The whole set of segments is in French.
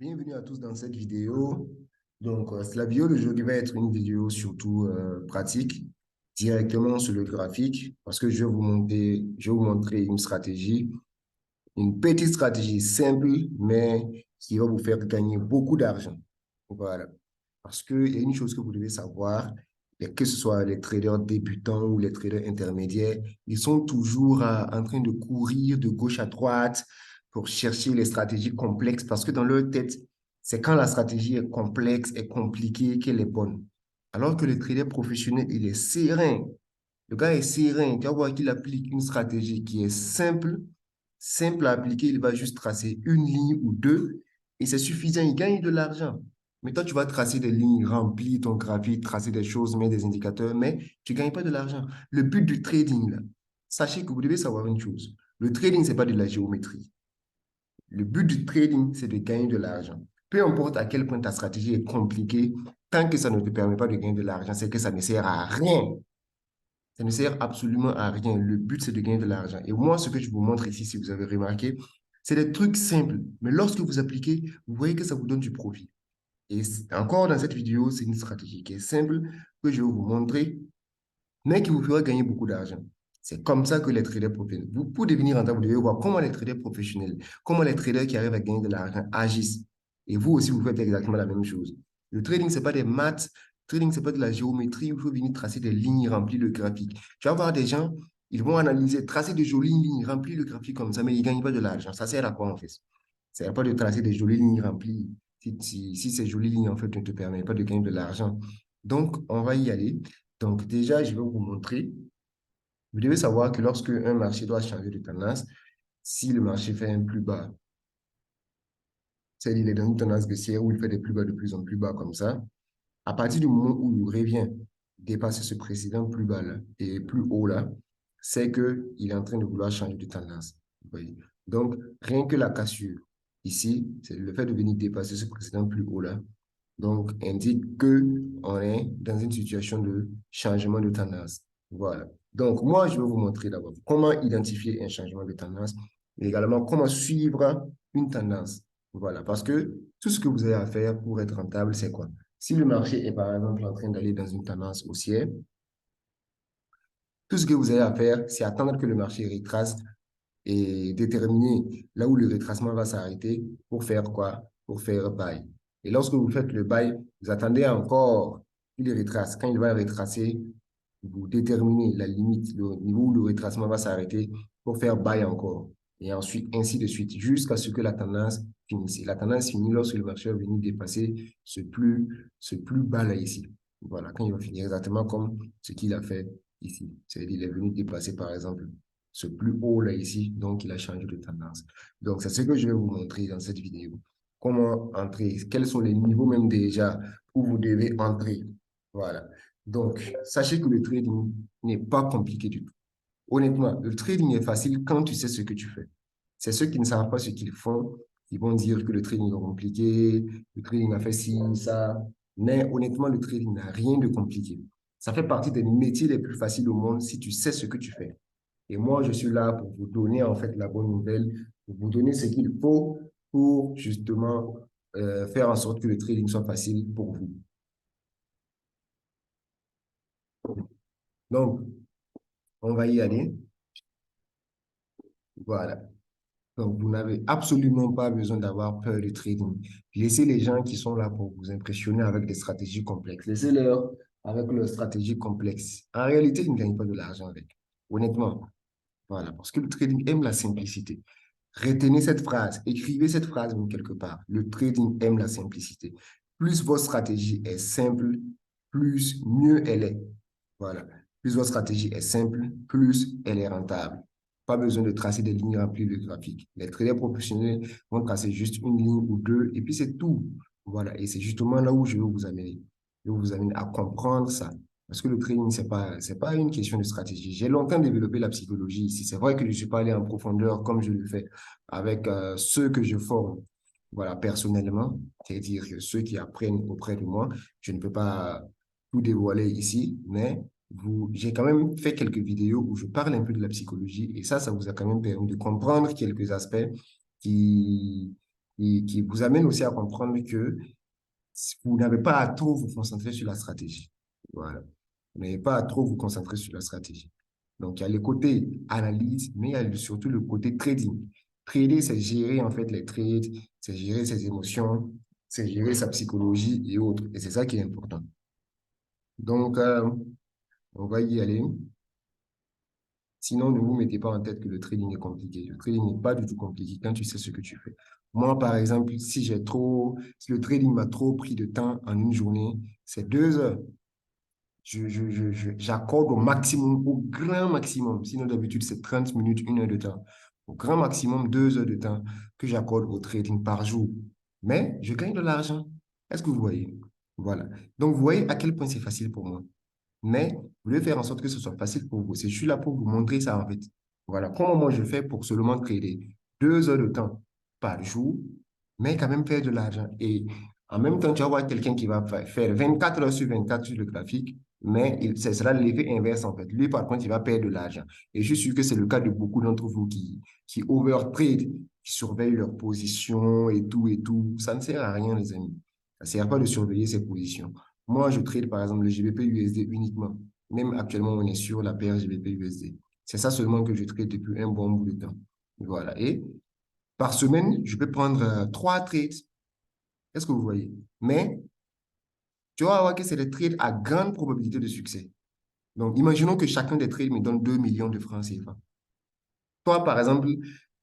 Bienvenue à tous dans cette vidéo. La vidéo d'aujourd'hui va être une vidéo surtout pratique, directement sur le graphique, parce que je vais vous montrer une stratégie, une petite stratégie simple, mais qui va vous faire gagner beaucoup d'argent. Voilà. Parce qu'il y a une chose que vous devez savoir, et que ce soit les traders débutants ou les traders intermédiaires, ils sont toujours en train de courir de gauche à droite pour chercher les stratégies complexes parce que dans leur tête, c'est quand la stratégie est complexe et compliquée qu'elle est bonne. Alors que le trader professionnel, il est serein. Le gars est serein. Tu vas voir qu'il applique une stratégie qui est simple, simple à appliquer. Il va juste tracer une ligne ou deux et c'est suffisant. Il gagne de l'argent. Mais toi, tu vas tracer des lignes, remplir ton graphique, tracer des choses, mettre des indicateurs, mais tu ne gagnes pas de l'argent. Le but du trading, là, sachez que vous devez savoir une chose. Le trading, ce n'est pas de la géométrie. Le but du trading, c'est de gagner de l'argent. Peu importe à quel point ta stratégie est compliquée, tant que ça ne te permet pas de gagner de l'argent, c'est que ça ne sert à rien. Ça ne sert absolument à rien. Le but, c'est de gagner de l'argent. Et moi, ce que je vous montre ici, si vous avez remarqué, c'est des trucs simples. Mais lorsque vous appliquez, vous voyez que ça vous donne du profit. Et encore dans cette vidéo, c'est une stratégie qui est simple que je vais vous montrer, mais qui vous fera gagner beaucoup d'argent. C'est comme ça que les traders professionnels, vous, pour devenir rentable, vous devez voir comment les traders professionnels, comment les traders qui arrivent à gagner de l'argent agissent. Et vous aussi, vous faites exactement la même chose. Le trading, ce n'est pas des maths, le trading, ce n'est pas de la géométrie où il faut venir tracer des lignes, remplir le graphique. Tu vas voir des gens, ils vont analyser, tracer de jolies lignes, remplir le graphique comme ça, mais ils ne gagnent pas de l'argent. Ça sert à quoi en fait? Ça sert pas de tracer des jolies lignes remplies si ces jolies lignes en fait ne te permettent pas de gagner de l'argent. Donc, on va y aller. Donc, déjà, je vais vous montrer. Vous devez savoir que lorsque un marché doit changer de tendance, si le marché fait un plus bas, c'est-à-dire il est dans une tendance baissière où il fait des plus bas de plus en plus bas comme ça, à partir du moment où il revient dépasser ce précédent plus bas là et plus haut là, c'est qu'il est en train de vouloir changer de tendance. Vous voyez? Donc, rien que la cassure ici, c'est le fait de venir dépasser ce précédent plus haut là, donc indique que on est dans une situation de changement de tendance. Voilà. Donc, moi, je vais vous montrer d'abord comment identifier un changement de tendance et également comment suivre une tendance. Voilà. Parce que tout ce que vous avez à faire pour être rentable, c'est quoi? Si le marché est par exemple en train d'aller dans une tendance haussière, tout ce que vous avez à faire, c'est attendre que le marché retrace et déterminer là où le retracement va s'arrêter pour faire quoi? Pour faire buy. Et lorsque vous faites le buy, vous attendez encore qu'il retrace. Quand il va retracer, vous déterminez la limite, le niveau où le retracement va s'arrêter pour faire buy encore. Et ensuite, ainsi de suite, jusqu'à ce que la tendance finisse. Et la tendance finit lorsque le marché va venir dépasser ce plus bas là ici. Voilà, quand il va finir exactement comme ce qu'il a fait ici. C'est-à-dire, il est venu dépasser, par exemple, ce plus haut là ici, donc il a changé de tendance. Donc, c'est ce que je vais vous montrer dans cette vidéo. Comment entrer, quels sont les niveaux même déjà où vous devez entrer. Voilà. Donc, sachez que le trading n'est pas compliqué du tout. Honnêtement, le trading est facile quand tu sais ce que tu fais. C'est ceux qui ne savent pas ce qu'ils font, qui vont dire que le trading est compliqué, le trading a fait ci, ça. Mais honnêtement, le trading n'a rien de compliqué. Ça fait partie des métiers les plus faciles au monde si tu sais ce que tu fais. Et moi, je suis là pour vous donner en fait la bonne nouvelle, pour vous donner ce qu'il faut pour justement faire en sorte que le trading soit facile pour vous. Donc, on va y aller. Voilà. Donc, vous n'avez absolument pas besoin d'avoir peur du trading. Laissez les gens qui sont là pour vous impressionner avec des stratégies complexes. Laissez-leur avec leurs stratégies complexes. En réalité, ils ne gagnent pas de l'argent avec. Honnêtement. Voilà. Parce que le trading aime la simplicité. Retenez cette phrase, écrivez cette phrase même quelque part. Le trading aime la simplicité. Plus votre stratégie est simple, plus mieux elle est. Voilà. Plus votre stratégie est simple, plus elle est rentable. Pas besoin de tracer des lignes remplies de graphiques. Les traders professionnels vont tracer juste une ligne ou deux et puis c'est tout. Voilà. Et c'est justement là où je veux vous amener. Je veux vous amener à comprendre ça. Parce que le trading, c'est pas une question de stratégie. J'ai longtemps développé la psychologie ici. C'est vrai que je ne suis pas allé en profondeur comme je le fais avec ceux que je forme, voilà, personnellement, c'est-à-dire que ceux qui apprennent auprès de moi. Je ne peux pas tout dévoiler ici, mais j'ai quand même fait quelques vidéos où je parle un peu de la psychologie et ça vous a quand même permis de comprendre quelques aspects qui, qui vous amène aussi à comprendre que vous n'avez pas à trop vous concentrer sur la stratégie. Voilà. Vous n'avez pas à trop vous concentrer sur la stratégie. Donc, il y a le côté analyse, mais il y a surtout le côté trading. Trader, c'est gérer en fait les trades, c'est gérer ses émotions, c'est gérer sa psychologie et autres. Et c'est ça qui est important. Donc, on va y aller. Sinon, ne vous mettez pas en tête que le trading est compliqué. Le trading n'est pas du tout compliqué quand tu sais ce que tu fais. Moi, par exemple, si le trading m'a trop pris de temps en une journée, c'est 2 heures. J'accorde au maximum, au grand maximum. Sinon, d'habitude, c'est 30 minutes, 1 heure de temps. Au grand maximum, 2 heures de temps que j'accorde au trading par jour. Mais je gagne de l'argent. Est-ce que vous voyez? Voilà. Donc, vous voyez à quel point c'est facile pour moi. Mais vous devez faire en sorte que ce soit facile pour vous. Je suis là pour vous montrer ça, en fait. Voilà comment moi je fais pour seulement trader 2 heures de temps par jour, mais quand même faire de l'argent. Et en même temps, tu vas voir quelqu'un qui va faire 24 heures sur 24 sur le graphique, mais ce sera l'effet inverse, en fait. Lui, par contre, il va perdre de l'argent. Et je suis sûr que c'est le cas de beaucoup d'entre vous qui overtrade, qui surveillent leurs positions et tout et tout. Ça ne sert à rien, les amis. Ça ne sert pas de surveiller ses positions. Moi, je trade par exemple le GBP USD uniquement. Même actuellement, on est sur la paire GBP USD. C'est ça seulement que je trade depuis un bon bout de temps. Voilà. Et par semaine, je peux prendre 3 trades. Est-ce que vous voyez? Mais tu vas voir que c'est des trades à grande probabilité de succès. Donc, imaginons que chacun des trades me donne 2 millions de francs CFA. Toi, par exemple,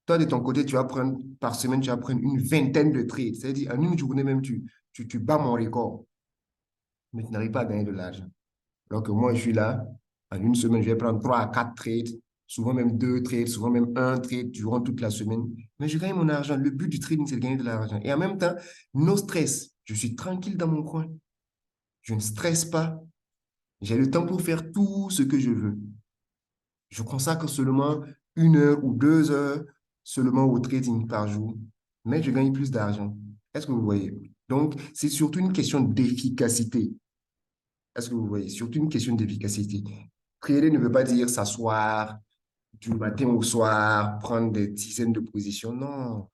toi, de ton côté, tu vas prendre, par semaine, tu vas prendre une vingtaine de trades. C'est-à-dire, en une journée même, tu bats mon record, mais tu n'arrives pas à gagner de l'argent. Donc, moi, je suis là. En une semaine, je vais prendre 3 à 4 trades, souvent même 2 trades, souvent même un trade durant toute la semaine. Mais je gagne mon argent. Le but du trading, c'est de gagner de l'argent. Et en même temps, no stress. Je suis tranquille dans mon coin. Je ne stresse pas. J'ai le temps pour faire tout ce que je veux. Je consacre seulement 1 heure ou 2 heures seulement au trading par jour. Mais je gagne plus d'argent. Est-ce que vous voyez? Donc, c'est surtout une question d'efficacité. Est-ce que vous voyez? Surtout une question d'efficacité. Trader ne veut pas dire s'asseoir du matin au soir, prendre des dizaines de positions. Non,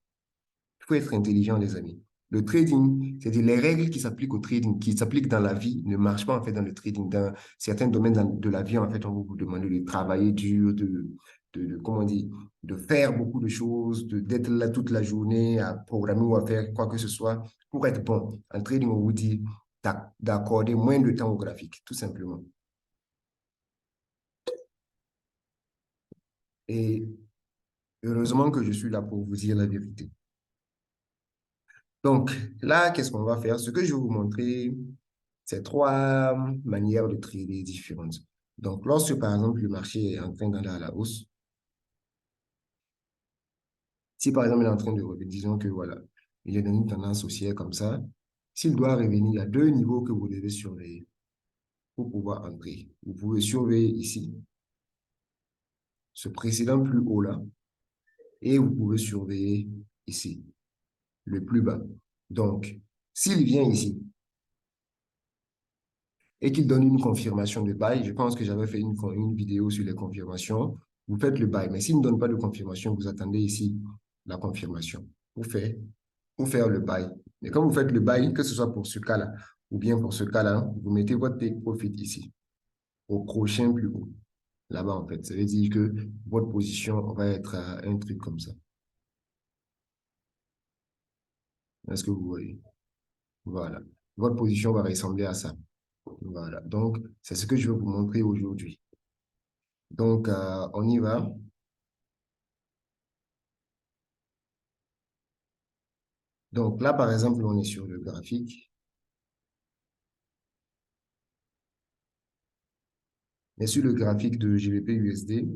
il faut être intelligent, les amis. Le trading, c'est-à-dire les règles qui s'appliquent au trading, qui s'appliquent dans la vie, ne marchent pas en fait dans le trading. Dans certains domaines de la vie, en fait, on va vous demander de travailler dur, comment on dit, de faire beaucoup de choses, d'être là toute la journée à programmer ou à faire quoi que ce soit pour être bon. En trading, on vous dit d'accorder moins de temps au graphique, tout simplement. Et heureusement que je suis là pour vous dire la vérité. Donc, là, qu'est-ce qu'on va faire? Ce que je vais vous montrer, c'est 3 manières de trader différentes. Donc, lorsque, par exemple, le marché est en train d'aller à la hausse, si, par exemple, il est en train de revenir, disons que, voilà, il est dans une tendance haussière comme ça, s'il doit revenir, il y a 2 niveaux que vous devez surveiller pour pouvoir entrer. Vous pouvez surveiller ici, ce précédent plus haut là, et vous pouvez surveiller ici, le plus bas. Donc, s'il vient ici, et qu'il donne une confirmation de bail. Je pense que j'avais fait une vidéo sur les confirmations. Vous faites le bail. Mais s'il ne donne pas de confirmation, vous attendez ici la confirmation pour faire le bail. Mais quand vous faites le bail, que ce soit pour ce cas-là ou bien pour ce cas-là, vous mettez votre take profit ici, au prochain plus haut. Là-bas, en fait. Ça veut dire que votre position va être à un truc comme ça. Est-ce que vous voyez? Voilà. Votre position va ressembler à ça. Voilà. Donc, c'est ce que je vais vous montrer aujourd'hui. Donc, on y va. Donc là, par exemple, on est sur le graphique. Mais sur le graphique de GBP USD,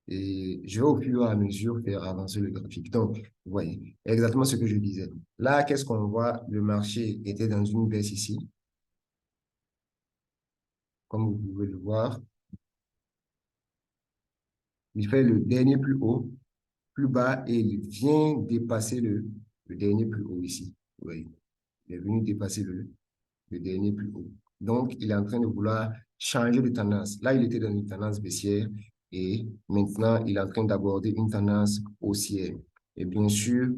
et je vais au fur et à mesure faire avancer le graphique. Donc, vous voyez, exactement ce que je disais. Là, qu'est-ce qu'on voit? Le marché était dans une baisse ici, comme vous pouvez le voir. Il fait le dernier plus haut, plus bas, et il vient dépasser le dernier plus haut ici. Vous voyez, il est venu dépasser le dernier plus haut. Donc, il est en train de vouloir changer de tendance. Là, il était dans une tendance baissière et maintenant, il est en train d'aborder une tendance haussière. Et bien sûr,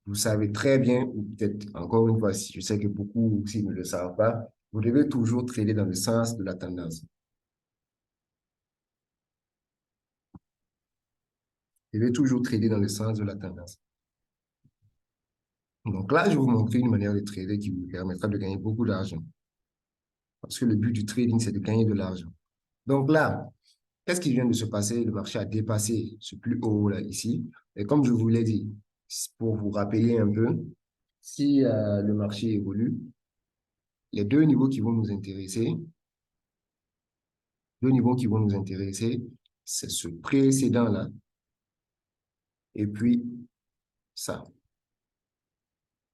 vous savez très bien, ou peut-être encore une fois, si je sais que beaucoup aussi ne le savent pas, vous devez toujours trader dans le sens de la tendance. Vous devez toujours trader dans le sens de la tendance. Donc là, je vais vous montrer une manière de trader qui vous permettra de gagner beaucoup d'argent. Parce que le but du trading, c'est de gagner de l'argent. Donc là, qu'est-ce qui vient de se passer? Le marché a dépassé ce plus haut là, ici. Et comme je vous l'ai dit, pour vous rappeler un peu, si le marché évolue, les deux niveaux qui vont nous intéresser, c'est ce précédent-là et puis ça.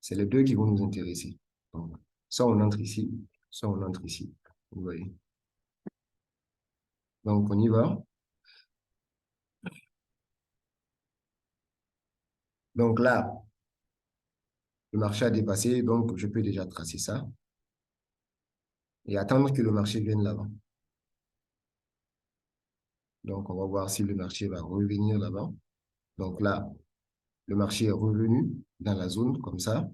C'est les deux qui vont nous intéresser. Donc, soit on entre ici, soit on entre ici. Vous voyez. Donc, on y va. Donc là, le marché a dépassé, donc je peux déjà tracer ça et attendre que le marché vienne là-bas. Donc, on va voir si le marché va revenir là-bas. Donc là, le marché est revenu dans la zone comme ça.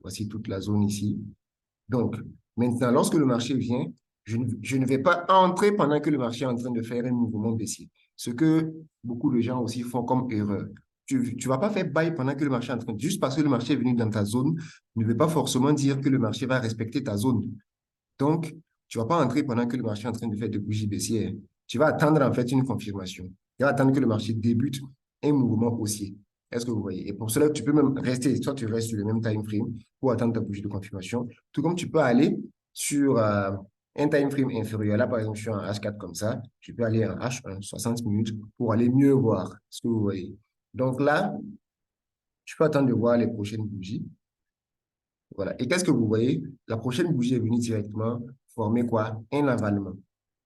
Voici toute la zone ici. Donc, maintenant, lorsque le marché vient, je ne vais pas entrer pendant que le marché est en train de faire un mouvement baissier. Ce que beaucoup de gens aussi font comme erreur. Tu ne vas pas faire buy pendant que le marché est en train. Juste parce que le marché est venu dans ta zone, ne veut pas forcément dire que le marché va respecter ta zone. Donc, tu ne vas pas entrer pendant que le marché est en train de faire des bougies baissières. Tu vas attendre en fait une confirmation. Tu vas attendre que le marché débute un mouvement haussier. Est-ce que vous voyez? Et pour cela, tu peux même rester, soit tu restes sur le même time frame pour attendre ta bougie de confirmation, tout comme tu peux aller sur un time frame inférieur. Là, par exemple, je suis en H4 comme ça, je peux aller en H1, 60 minutes, pour aller mieux voir ce que vous voyez. Donc là, je peux attendre de voir les prochaines bougies. Voilà. Et qu'est-ce que vous voyez? La prochaine bougie est venue directement former quoi? Un avalement.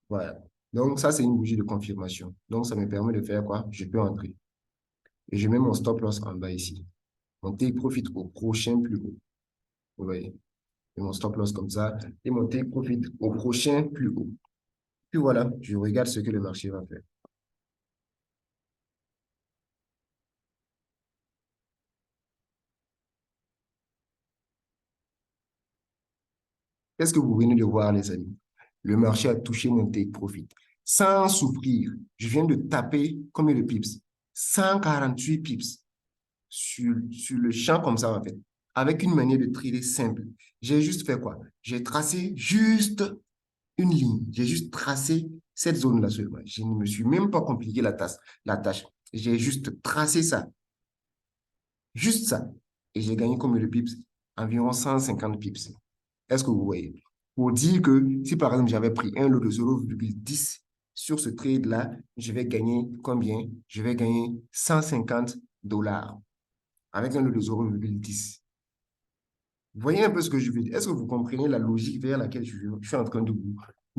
Voilà. Donc, ça, c'est une bougie de confirmation. Donc, ça me permet de faire quoi? Je peux entrer. Et je mets mon stop loss en bas ici. Mon take profit au prochain plus haut. Vous voyez? Et mon stop loss comme ça. Et mon take profit au prochain plus haut. Puis voilà, je regarde ce que le marché va faire. Qu'est-ce que vous venez de voir, les amis? Le marché a touché mon take profit. Sans souffrir, je viens de taper combien de pips? 148 pips sur le champ comme ça, en fait. Avec une manière de trader simple. J'ai juste fait quoi? J'ai tracé juste une ligne. J'ai juste tracé cette zone-là seulement. Je ne me suis même pas compliqué la tâche. J'ai juste tracé ça. Juste ça. Et j'ai gagné combien de pips? Environ 150 pips. Est-ce que vous voyez? Pour dire que si par exemple j'avais pris un lot de 0,10 sur ce trade-là, je vais gagner combien? Je vais gagner 150 dollars avec un lot de 0,10. Vous voyez un peu ce que je veux dire? Est-ce que vous comprenez la logique vers laquelle je suis en train de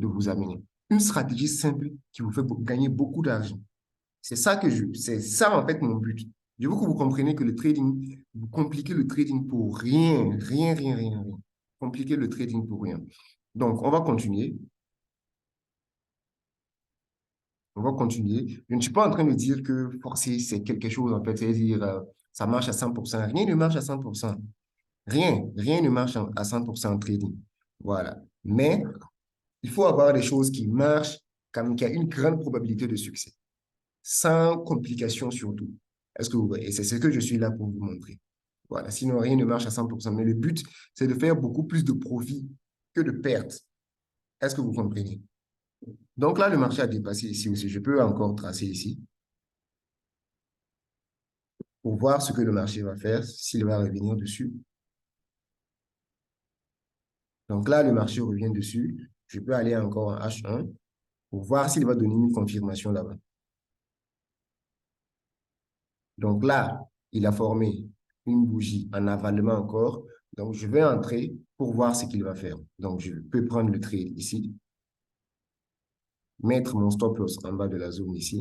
vous amener? Une stratégie simple qui vous fait gagner beaucoup d'argent. C'est ça en fait mon but. Je veux que vous compreniez que le trading, vous compliquez le trading pour rien, rien, rien, rien, rien. Compliquez le trading pour rien. Donc, on va continuer. On va continuer. Je ne suis pas en train de dire que forcer, c'est quelque chose, en fait, c'est-à-dire, ça marche à 100%. Rien ne marche à 100%. Rien, rien ne marche à 100% en trading. Voilà. Mais il faut avoir des choses qui marchent, comme qui a une grande probabilité de succès, sans complication surtout. Est-ce que vous voyez? Et c'est ce que je suis là pour vous montrer. Voilà. Sinon, rien ne marche à 100%. Mais le but, c'est de faire beaucoup plus de profit que de pertes. Est-ce que vous comprenez? Donc là, le marché a dépassé ici aussi. Je peux encore tracer ici pour voir ce que le marché va faire, s'il va revenir dessus. Donc là, le marché revient dessus. Je peux aller encore en H1 pour voir s'il va donner une confirmation là-bas. Donc là, il a formé une bougie en avalement encore. Donc, je vais entrer pour voir ce qu'il va faire. Donc, je peux prendre le trade ici, mettre mon stop loss en bas de la zone ici.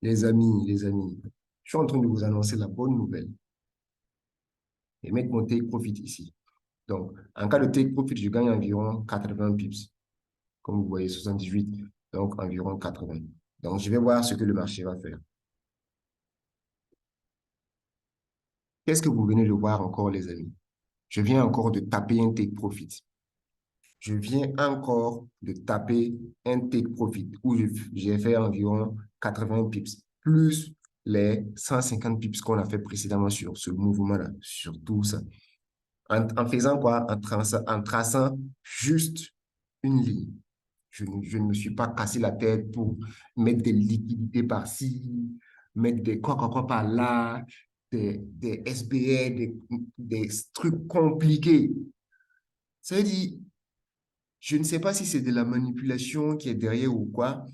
Les amis, je suis en train de vous annoncer la bonne nouvelle et mettre mon take profit ici. Donc, en cas de take profit, je gagne environ 80 pips. Comme vous voyez, 78, donc environ 80. Donc, je vais voir ce que le marché va faire. Qu'est-ce que vous venez de voir encore, les amis? Je viens encore de taper un take profit. Je viens encore de taper un take profit où j'ai fait environ 80 pips, plus les 150 pips qu'on a fait précédemment sur ce mouvement-là, sur tout ça. En faisant quoi? En traçant juste une ligne. Je ne me suis pas cassé la tête pour mettre des liquidités par-ci, mettre des quoi par-là, des SBA, des trucs compliqués. Ça veut dire, je ne sais pas si c'est de la manipulation qui est derrière ou quoi,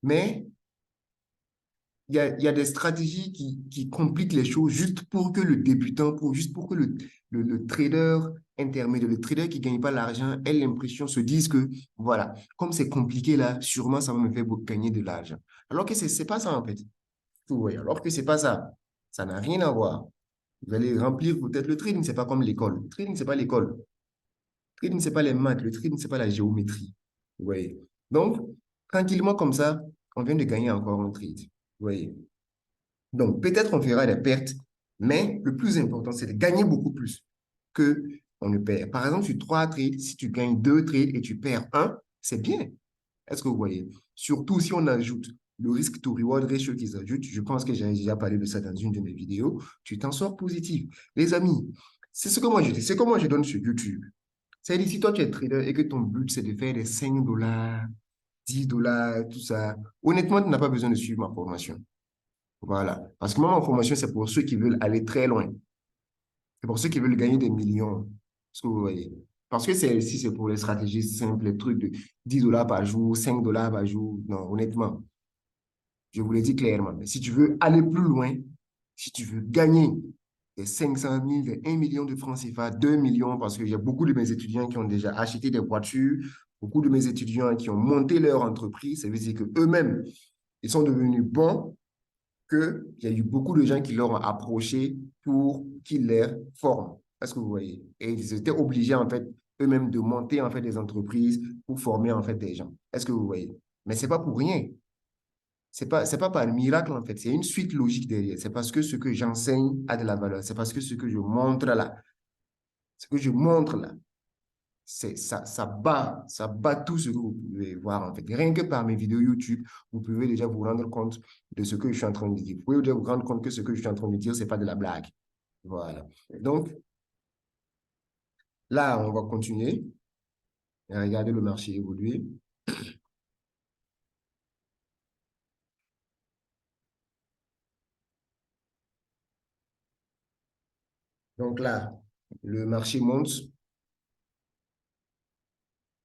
mais il y a des stratégies qui compliquent les choses juste pour que le débutant, juste pour que le trader intermédiaire, le trader qui ne gagne pas l'argent, ait l'impression, se dise que, voilà, comme c'est compliqué là, sûrement ça va me faire gagner de l'argent. Alors que c'est pas ça en fait. Vous voyez, alors que c'est pas ça. Ça n'a rien à voir. Vous allez remplir peut-être le trading, c'est pas comme l'école. Le trading, c'est pas l'école. Le trading, c'est pas les maths. Le trading, c'est pas la géométrie. Vous voyez. Donc, tranquillement comme ça, on vient de gagner encore un trade. Vous voyez. Donc, peut-être on fera des pertes, mais le plus important, c'est de gagner beaucoup plus que on ne perd. Par exemple, sur 3 trades, si tu gagnes 2 trades et tu perds un, c'est bien. Est-ce que vous voyez? Surtout si on ajoute le risk to reward ratio qu'ils ajoutent, je pense que j'ai déjà parlé de ça dans une de mes vidéos, tu t'en sors positif. Les amis, c'est ce que moi je dis, c'est comment je donne sur YouTube. C'est-à-dire, si toi tu es trader et que ton but c'est de faire des 5 dollars, 10 dollars, tout ça, honnêtement, tu n'as pas besoin de suivre ma formation. Voilà. Parce que moi, ma formation, c'est pour ceux qui veulent aller très loin. C'est pour ceux qui veulent gagner des millions. Ce que vous voyez. Parce que celle-ci, c'est pour les stratégies simples, les trucs de 10 dollars par jour, 5 dollars par jour. Non, honnêtement, je vous l'ai dit clairement. Mais si tu veux aller plus loin, si tu veux gagner des 500 000, des 1 million de francs CFA, 2 millions, parce que j'ai beaucoup de mes étudiants qui ont déjà acheté des voitures, beaucoup de mes étudiants qui ont monté leur entreprise, ça veut dire qu'eux-mêmes, ils sont devenus bons qu'il y a eu beaucoup de gens qui leur ont approché pour qu'ils les forment. Est-ce que vous voyez? Et ils étaient obligés, en fait, eux-mêmes de monter, en fait, des entreprises pour former, en fait, des gens. Est-ce que vous voyez? Mais c'est pas pour rien. C'est pas par miracle, en fait. C'est une suite logique derrière. C'est parce que ce que j'enseigne a de la valeur. C'est parce que ce que je montre là, ce que je montre là, ça bat tout ce que vous pouvez voir en fait. Rien que par mes vidéos YouTube, vous pouvez déjà vous rendre compte de ce que je suis en train de dire. Vous pouvez déjà vous rendre compte que ce que je suis en train de dire, c'est pas de la blague. Voilà. Donc, là, on va continuer à regarder le marché évoluer. Donc là, le marché monte.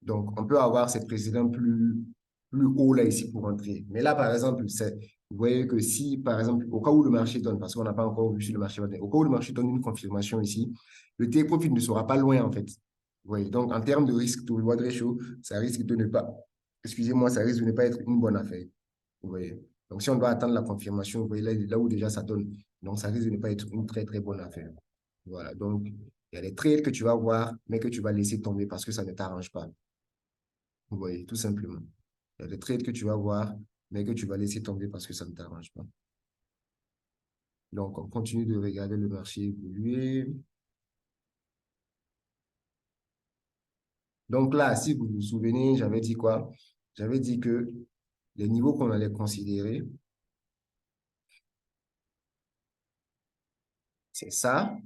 Donc, on peut avoir ces précédents plus hauts là ici pour entrer. Mais là, par exemple, vous voyez que si, par exemple, au cas où le marché donne, parce qu'on n'a pas encore vu si le marché va donner, au cas où le marché donne une confirmation ici, le take profit ne sera pas loin en fait. Vous voyez, donc en termes de risque to reward ratio, ça risque de ne pas, excusez-moi, ça risque de ne pas être une bonne affaire. Vous voyez. Donc, si on doit attendre la confirmation, vous voyez là où déjà ça donne. Donc, ça risque de ne pas être une très, très bonne affaire. Voilà. Donc, il y a des trades que tu vas voir, mais que tu vas laisser tomber parce que ça ne t'arrange pas. Vous voyez, tout simplement. Il y a des trades que tu vas voir, mais que tu vas laisser tomber parce que ça ne t'arrange pas. Donc, on continue de regarder le marché évoluer. Donc là, si vous vous souvenez, j'avais dit quoi? J'avais dit que les niveaux qu'on allait considérer, c'est ça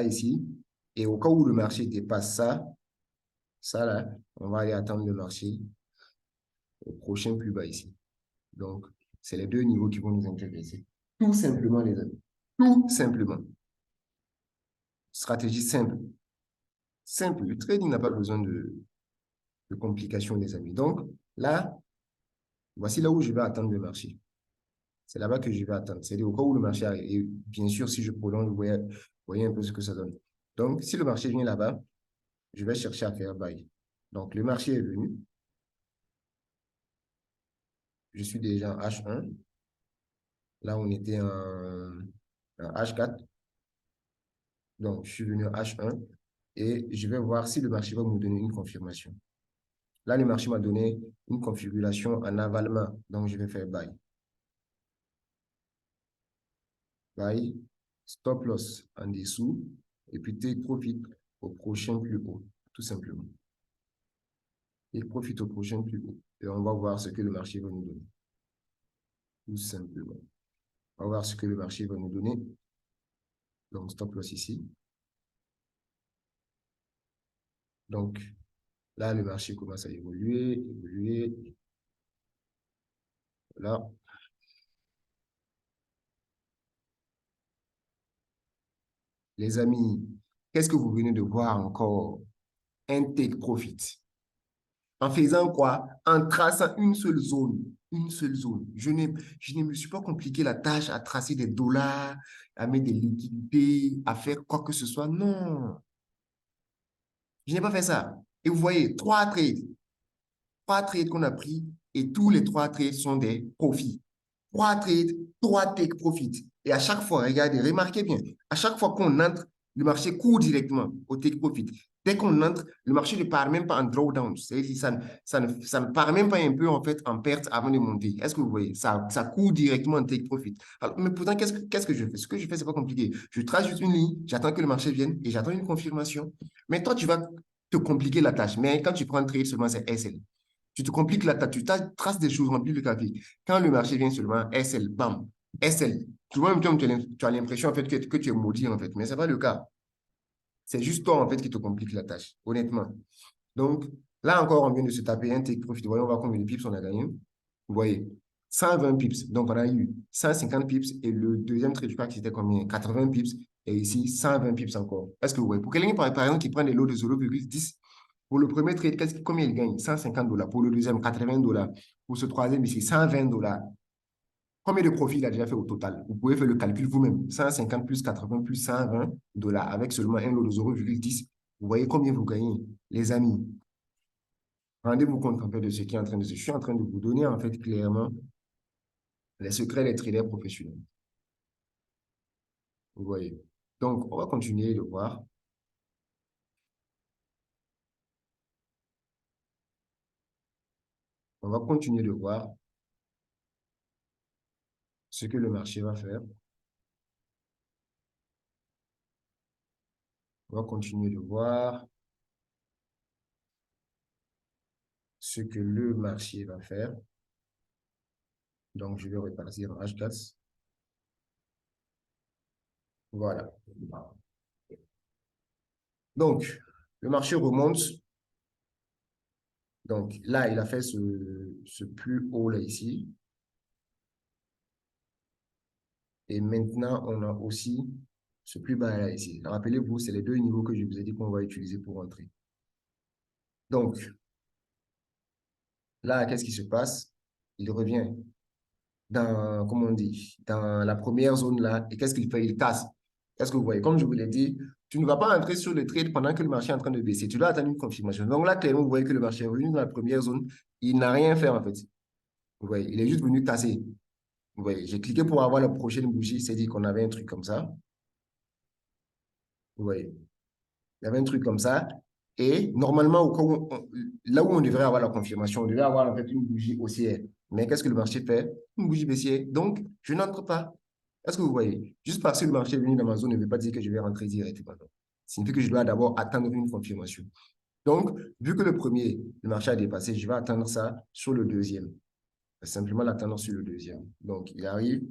ici. Et au cas où le marché dépasse ça là, on va aller attendre le marché au prochain plus bas ici. Donc, c'est les deux niveaux qui vont nous intéresser. Tout simplement, les amis. Tout simplement. Stratégie simple. Simple. Le trading n'a pas besoin de complications, les amis. Donc, là, voici là où je vais attendre le marché. C'est là-bas que je vais attendre. C'est au cas où le marché arrive. Et bien sûr, si je prolonge, vous voyez un peu ce que ça donne. Donc, si le marché vient là-bas, je vais chercher à faire buy. Donc, le marché est venu. Je suis déjà en H1. Là, on était en H4. Donc, je suis venu en H1 et je vais voir si le marché va me donner une confirmation. Là, le marché m'a donné une configuration en avalement. Donc, je vais faire buy. buy, stop loss en dessous, et puis take profit au prochain plus haut, tout simplement. Take profit au prochain plus haut. Et on va voir ce que le marché va nous donner. Tout simplement. On va voir ce que le marché va nous donner. Donc, stop loss ici. Donc, là, le marché commence à évoluer, évoluer. Là. Les amis, qu'est-ce que vous venez de voir encore? Un take profit. En faisant quoi? En traçant une seule zone. Une seule zone. Je ne me suis pas compliqué la tâche à tracer des dollars, à mettre des liquidités, à faire quoi que ce soit. Non, je n'ai pas fait ça. Et vous voyez, trois trades qu'on a pris et tous les trois trades sont des profits. Trois trades, trois take profit. Et à chaque fois, regardez, remarquez bien, à chaque fois qu'on entre, le marché court directement au take profit. Dès qu'on entre, le marché ne part même pas en drawdown. C'est-à-dire ça ne part même pas un peu en fait en perte avant de monter. Est-ce que vous voyez? Ça court directement en take profit. Alors, mais pourtant, qu'est-ce que je fais? Ce que je fais, c'est pas compliqué. Je trace juste une ligne, j'attends que le marché vienne et j'attends une confirmation. Mais toi, tu vas te compliquer la tâche. Mais quand tu prends un trade seulement, c'est SL. Tu te compliques la tâche, tu traces des choses, remplis le graphique. Quand le marché vient seulement, SL, bam, SL. Tu vois, même tu as l'impression en fait que tu es maudit en fait, mais ce n'est pas le cas. C'est juste toi en fait qui te complique la tâche, honnêtement. Donc, là encore, on vient de se taper un take profit. Voyons, on va voir combien de pips on a gagné. Vous voyez, 120 pips. Donc, on a eu 150 pips et le deuxième trade, je crois que c'était combien? 80 pips. Et ici, 120 pips encore. Est-ce que vous voyez? Pour quelqu'un, par exemple, qui prend des lots de 0,10, pour le premier trade, combien il gagne? 150 dollars. Pour le deuxième, 80 dollars. Pour ce troisième ici, 120 dollars. Combien de profit il a déjà fait au total? Vous pouvez faire le calcul vous-même. 150 plus 80 plus 120 dollars avec seulement un lot de 0,10. Vous voyez combien vous gagnez, les amis. Rendez-vous compte en fait de ce qui est en train de se... Je suis en train de vous donner en fait clairement les secrets des traders professionnels. Vous voyez. Donc, on va continuer de voir. On va continuer de voir ce que le marché va faire. On va continuer de voir ce que le marché va faire. Donc, je vais repartir en H4. Voilà. Donc, le marché remonte. Donc, là, il a fait ce plus haut là ici. Et maintenant, on a aussi ce plus bas là ici. Rappelez-vous, c'est les deux niveaux que je vous ai dit qu'on va utiliser pour entrer. Donc, là, qu'est-ce qui se passe? Il revient dans, comment on dit, dans la première zone là. Et qu'est-ce qu'il fait? Il casse. Est-ce que vous voyez? Comme je vous l'ai dit, tu ne vas pas entrer sur le trade pendant que le marché est en train de baisser. Tu dois attendre une confirmation. Donc là, clairement, vous voyez que le marché est revenu dans la première zone. Il n'a rien fait en fait. Vous voyez, il est juste venu casser. Vous voyez, j'ai cliqué pour avoir la prochaine bougie. C'est dit qu'on avait un truc comme ça. Vous voyez, il y avait un truc comme ça. Et normalement, là où on devrait avoir la confirmation, on devrait avoir en fait une bougie haussière. Mais qu'est-ce que le marché fait? Une bougie baissière. Donc, je n'entre pas. Est-ce que vous voyez? Juste parce que le marché est venu dans ma zone ne veut pas dire que je vais rentrer directement. Ça signifie que je dois d'abord attendre une confirmation. Donc, vu que le premier, le marché a dépassé, je vais attendre ça sur le deuxième. Simplement l'attendre sur le deuxième. Donc, il arrive.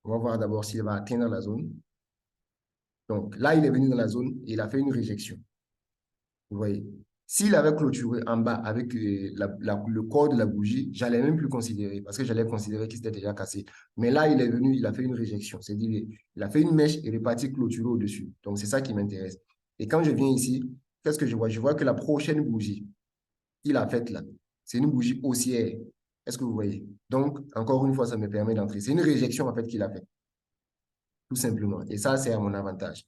On va voir d'abord s'il va atteindre la zone. Donc, là, il est venu dans la zone et il a fait une réjection. Vous voyez, s'il avait clôturé en bas avec le corps de la bougie, j'allais même plus considérer parce que j'allais considérer qu'il s'était déjà cassé. Mais là, il est venu, il a fait une réjection. C'est-à-dire, il a fait une mèche et il est parti clôturer au-dessus. Donc, c'est ça qui m'intéresse. Et quand je viens ici, qu'est-ce que je vois? Je vois que la prochaine bougie qu'il a faite là, c'est une bougie haussière. Est-ce que vous voyez? Donc, encore une fois, ça me permet d'entrer. C'est une réjection en fait qu'il a faite, tout simplement. Et ça, c'est à mon avantage.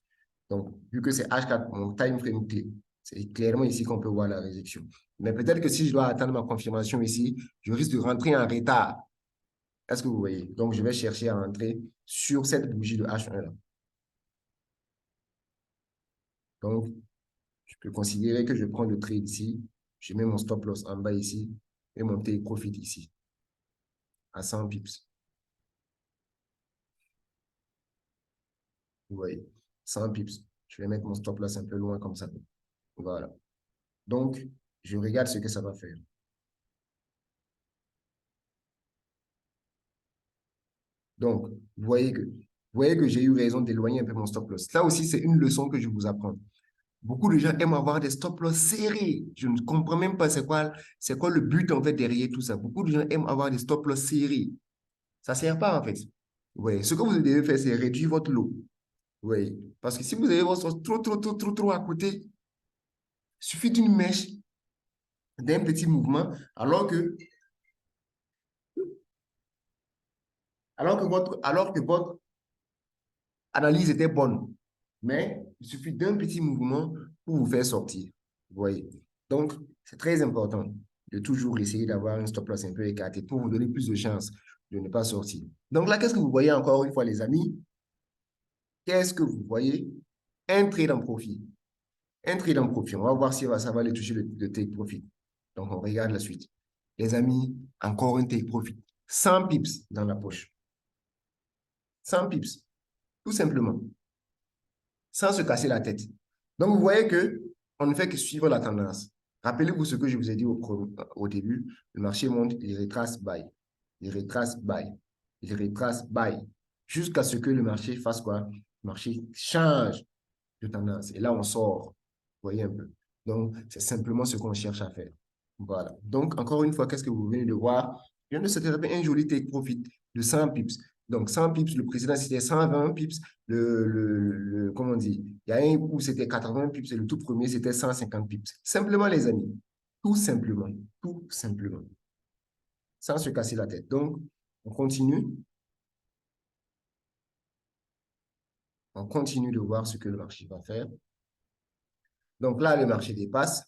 Donc, vu que c'est H4, mon time frame clé, c'est clairement ici qu'on peut voir la réjection. Mais peut-être que si je dois attendre ma confirmation ici, je risque de rentrer en retard. Est-ce que vous voyez? Donc, je vais chercher à rentrer sur cette bougie de H1 là. Donc, je peux considérer que je prends le trade ici, je mets mon stop loss en bas ici et mon take profit ici à 100 pips. Vous voyez, 100 pips. Je vais mettre mon stop loss un peu loin comme ça. Voilà. Donc, je regarde ce que ça va faire. Donc, vous voyez que j'ai eu raison d'éloigner un peu mon stop loss. Là aussi, c'est une leçon que je vous apprends. Beaucoup de gens aiment avoir des stop loss serrés. Je ne comprends même pas c'est quoi le but en fait derrière tout ça. Beaucoup de gens aiment avoir des stop loss serrés. Ça ne sert pas en fait. Oui, ce que vous devez faire, c'est réduire votre lot. Oui, parce que si vous avez votre sauce trop à côté, il suffit d'une mèche, d'un petit mouvement, alors que votre analyse était bonne. Mais il suffit d'un petit mouvement pour vous faire sortir. Vous voyez. Donc, c'est très important de toujours essayer d'avoir un stop loss un peu écarté pour vous donner plus de chances de ne pas sortir. Donc là, qu'est-ce que vous voyez encore une fois, les amis? Qu'est-ce que vous voyez? Un trade en profit. Un trade en profit. On va voir si ça va aller toucher le take profit. Donc, on regarde la suite. Les amis, encore un take profit. 100 pips dans la poche. 100 pips, tout simplement, sans se casser la tête. Donc, vous voyez que on ne fait que suivre la tendance. Rappelez-vous ce que je vous ai dit au début. Le marché monte, il retrace buy. Il retrace buy. Il retrace buy. Jusqu'à ce que le marché fasse quoi? Le marché change de tendance. Et là, on sort. Vous voyez un peu. Donc, c'est simplement ce qu'on cherche à faire. Voilà. Donc, encore une fois, qu'est-ce que vous venez de voir? Je viens de se taper un joli take profit de 100 pips. Donc, 100 pips, le précédent, c'était 120 pips. Comment on dit? Il y a un où c'était 80 pips et le tout premier, c'était 150 pips. Simplement, les amis. Tout simplement. Tout simplement. Sans se casser la tête. Donc, on continue. On continue de voir ce que le marché va faire. Donc là, le marché dépasse.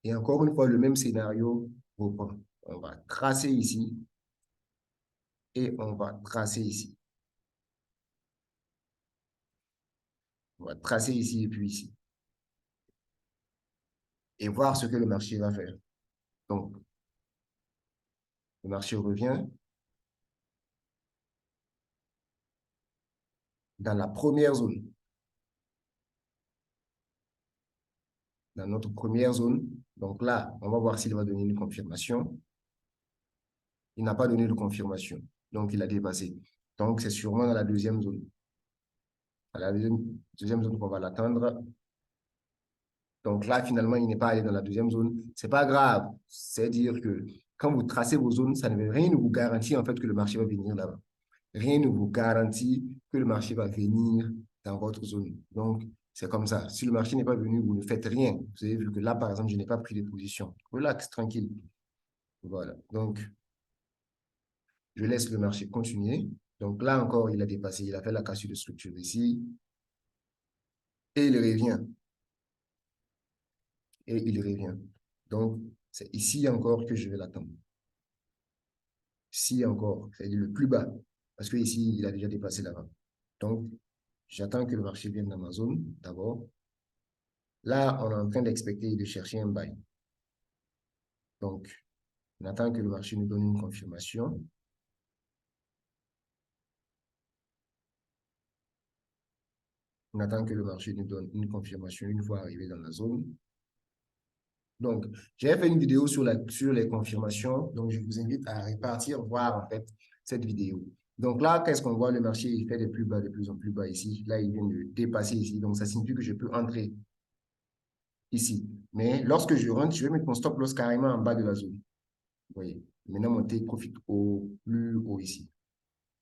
Et encore une fois, le même scénario reprend. On va tracer ici et on va tracer ici. On va tracer ici et puis ici. Et voir ce que le marché va faire. Donc, le marché revient dans la première zone. Dans notre première zone. Donc là, on va voir s'il va donner une confirmation. Il n'a pas donné de confirmation. Donc, il a dépassé. Donc, c'est sûrement dans la deuxième zone. À la deuxième zone qu'on va l'attendre. Donc là, finalement, il n'est pas allé dans la deuxième zone. C'est pas grave. C'est-à-dire que quand vous tracez vos zones, rien ne vous garantit en fait que le marché va venir là-bas. Rien ne vous garantit que le marché va venir dans votre zone. Donc, c'est comme ça. Si le marché n'est pas venu, vous ne faites rien. Vous avez vu que là, par exemple, je n'ai pas pris de position. Relax, tranquille. Voilà. Donc, je laisse le marché continuer. Donc là encore, il a dépassé. Il a fait la cassure de structure ici. Et il revient. Et il revient. Donc, c'est ici encore que je vais l'attendre. Ici encore, c'est-à-dire le plus bas. Parce que ici, il a déjà dépassé là-bas. Donc, j'attends que le marché vienne dans ma zone d'abord. Là, on est en train d'expecter et de chercher un buy. Donc, on attend que le marché nous donne une confirmation. On attend que le marché nous donne une confirmation une fois arrivé dans la zone. Donc, j'ai fait une vidéo sur les confirmations. Donc, je vous invite à repartir voir en fait cette vidéo. Donc là, qu'est-ce qu'on voit? Le marché, il fait des plus bas, de plus en plus bas ici. Là, il vient de dépasser ici. Donc, ça signifie que je peux entrer ici. Mais lorsque je rentre, je vais mettre mon stop loss carrément en bas de la zone. Vous voyez. Maintenant, mon take profit au plus haut ici.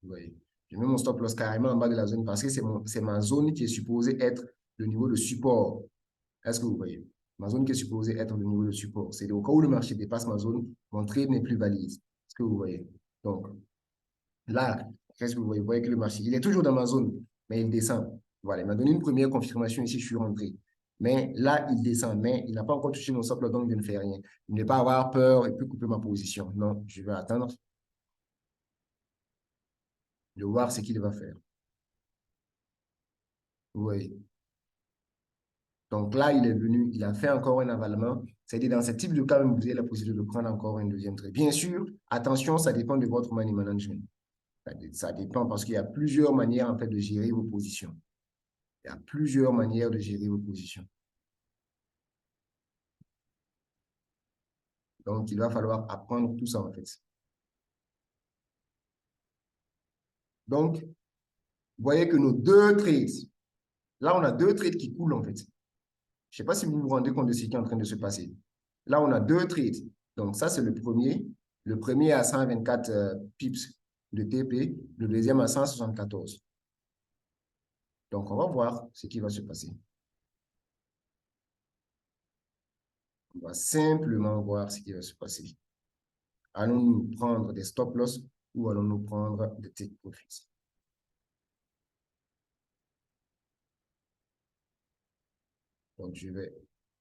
Vous voyez. Je mets mon stop loss carrément en bas de la zone parce que c'est ma zone qui est supposée être le niveau de support. Est-ce que vous voyez? Ma zone qui est supposée être le niveau de support. C'est au cas où le marché dépasse ma zone, mon trade n'est plus valide. Est-ce que vous voyez? Donc, là, qu'est-ce que vous voyez? Vous voyez que le marché, il est toujours dans ma zone, mais il descend. Voilà, il m'a donné une première confirmation ici, je suis rentré. Mais là, il descend, mais il n'a pas encore touché mon stop, donc je ne fais rien. Ne pas avoir peur et puis couper ma position. Non, je vais attendre de voir ce qu'il va faire. Vous voyez? Donc là, il est venu, il a fait encore un avalement. C'est-à-dire, dans ce type de cas, vous avez la possibilité de prendre encore un deuxième trade. Bien sûr, attention, ça dépend de votre money management. Ça dépend parce qu'il y a plusieurs manières en fait de gérer vos positions. Il y a plusieurs manières de gérer vos positions. Donc, il va falloir apprendre tout ça, en fait. Donc, vous voyez que nos deux trades, là, on a deux trades qui coulent, en fait. Je ne sais pas si vous vous rendez compte de ce qui est en train de se passer. Là, on a deux trades. Donc, ça, c'est le premier. Le premier à 124 pips de TP, le deuxième à 174. Donc, on va voir ce qui va se passer. On va simplement voir ce qui va se passer. Allons-nous prendre des stop-loss ou allons-nous prendre des take profits? Donc, je vais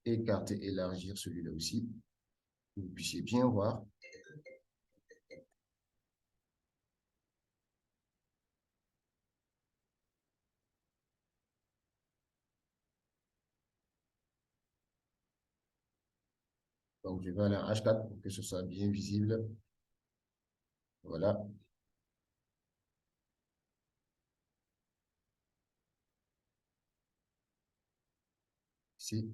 écarter, élargir celui-là aussi, que vous puissiez bien voir. Donc, je vais aller en H4 pour que ce soit bien visible. Voilà. Ici.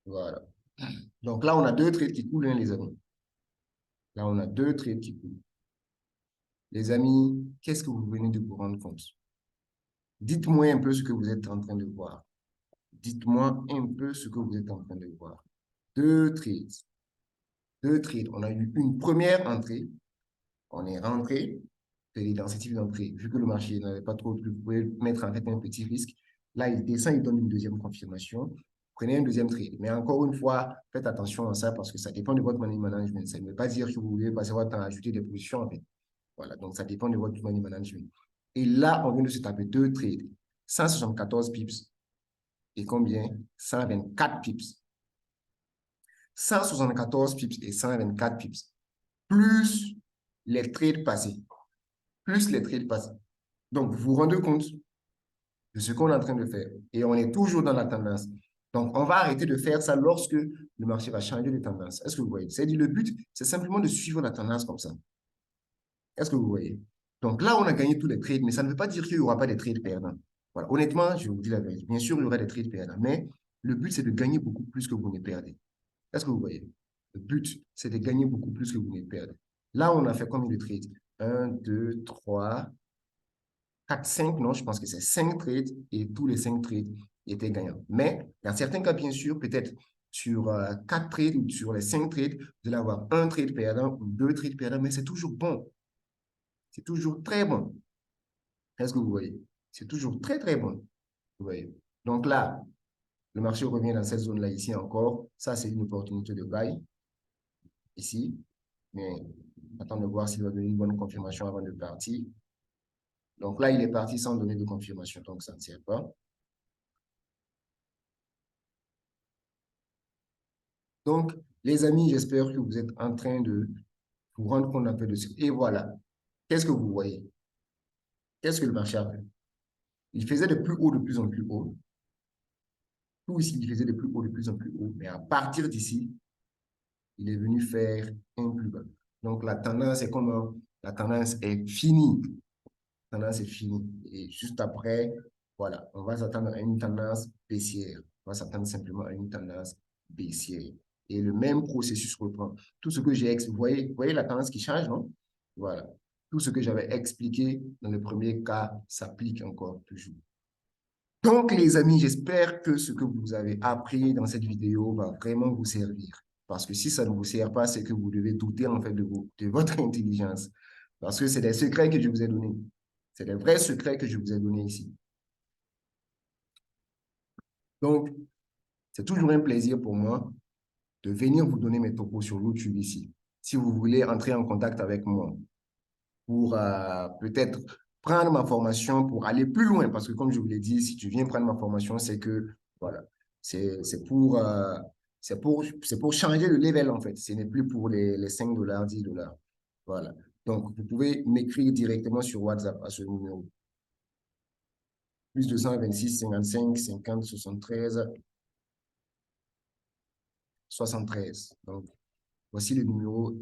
Voilà. Donc là, on a deux trades qui coulent, hein, les amis. Là, on a deux trades qui coulent. Les amis, qu'est-ce que vous venez de vous rendre compte? Dites-moi un peu ce que vous êtes en train de voir. Dites-moi un peu ce que vous êtes en train de voir. Deux trades. Deux trades. On a eu une première entrée. On est rentré. Dans ce type d'entrée. Vu que le marché n'avait pas trop, vous pouvez mettre en fait un petit risque. Là, il descend, il donne une deuxième confirmation. Prenez un deuxième trade. Mais encore une fois, faites attention à ça parce que ça dépend de votre money management. Ça ne veut pas dire que vous voulez passer votre temps à ajouter des positions, en fait. Voilà, donc ça dépend de votre money management. Et là, on vient de se taper deux trades. 174 pips et combien? 124 pips. 174 pips et 124 pips. Plus les trades passés. Plus les trades passés. Donc, vous vous rendez compte de ce qu'on est en train de faire. Et on est toujours dans la tendance. Donc, on va arrêter de faire ça lorsque le marché va changer de tendance. Est-ce que vous voyez? C'est-à-dire, le but, c'est simplement de suivre la tendance comme ça. Est-ce que vous voyez? Donc là, on a gagné tous les trades, mais ça ne veut pas dire qu'il n'y aura pas des trades perdants. Voilà. Honnêtement, je vous dis la vérité. Bien sûr, il y aura des trades perdants, mais le but, c'est de gagner beaucoup plus que vous ne perdez. Est-ce que vous voyez? Le but, c'est de gagner beaucoup plus que vous ne perdez. Là, on a fait combien de trades? Un, 2, 3, 4, 5. Non, je pense que c'est 5 trades et tous les 5 trades étaient gagnants. Mais dans certains cas, bien sûr, peut-être sur 4 trades ou sur les 5 trades, vous allez avoir un trade perdant ou deux trades perdants, mais c'est toujours bon. C'est toujours très bon. Est-ce que vous voyez? C'est toujours très, très bon. Vous voyez? Donc là, le marché revient dans cette zone-là ici encore. Ça, c'est une opportunité de buy ici. Mais attends de voir s'il va donner une bonne confirmation avant de partir. Donc là, il est parti sans donner de confirmation. Donc, ça ne sert pas. Donc, les amis, j'espère que vous êtes en train de vous rendre compte un peu de ce. Et voilà. Qu'est-ce que vous voyez? Qu'est-ce que le marché a fait? Il faisait de plus haut, de plus en plus haut. Tout ici, il faisait de plus haut, de plus en plus haut. Mais à partir d'ici, il est venu faire un plus bas. Donc, la tendance est comment? La tendance est finie. La tendance est finie. Et juste après, voilà, on va s'attendre à une tendance baissière. On va s'attendre simplement à une tendance baissière. Et le même processus reprend. Tout ce que j'ai expliqué, vous voyez la tendance qui change, non? Voilà. Tout ce que j'avais expliqué dans le premier cas s'applique encore toujours. Donc, les amis, j'espère que ce que vous avez appris dans cette vidéo va vraiment vous servir. Parce que si ça ne vous sert pas, c'est que vous devez douter en fait de votre intelligence. Parce que c'est des secrets que je vous ai donnés. C'est des vrais secrets que je vous ai donnés ici. Donc, c'est toujours un plaisir pour moi de venir vous donner mes topos sur YouTube ici. Si vous voulez entrer en contact avec moi pour peut-être prendre ma formation pour aller plus loin, parce que comme je vous l'ai dit, si tu viens prendre ma formation, c'est que, voilà, c'est pour, c'est pour changer le level, en fait. Ce n'est plus pour les 5 dollars, 10 dollars. Voilà. Donc, vous pouvez m'écrire directement sur WhatsApp à ce numéro. Plus 226 55 50 73 73. Donc, voici le numéro.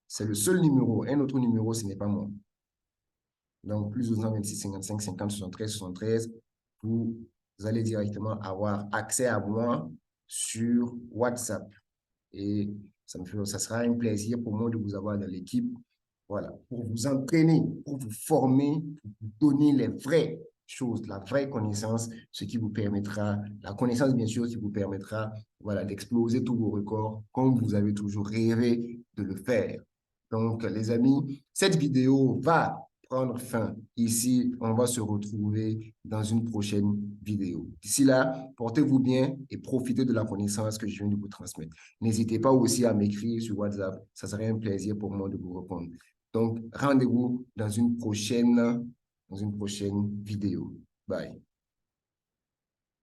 C'est le seul numéro. Un autre numéro, ce n'est pas moi. Donc, plus 226, 55, 50, 73, 73, vous allez directement avoir accès à moi sur WhatsApp. Et ça sera un plaisir pour moi de vous avoir dans l'équipe. Voilà, pour vous entraîner, pour vous former, pour vous donner les vraies choses, la vraie connaissance, ce qui vous permettra, la connaissance bien sûr, qui vous permettra, voilà, d'exploser tous vos records comme vous avez toujours rêvé de le faire. Donc, les amis, cette vidéo va prendre fin. Ici, on va se retrouver dans une prochaine vidéo. D'ici là, portez-vous bien et profitez de la connaissance que je viens de vous transmettre. N'hésitez pas aussi à m'écrire sur WhatsApp. Ça serait un plaisir pour moi de vous répondre. Donc, rendez-vous dans une prochaine vidéo. Bye.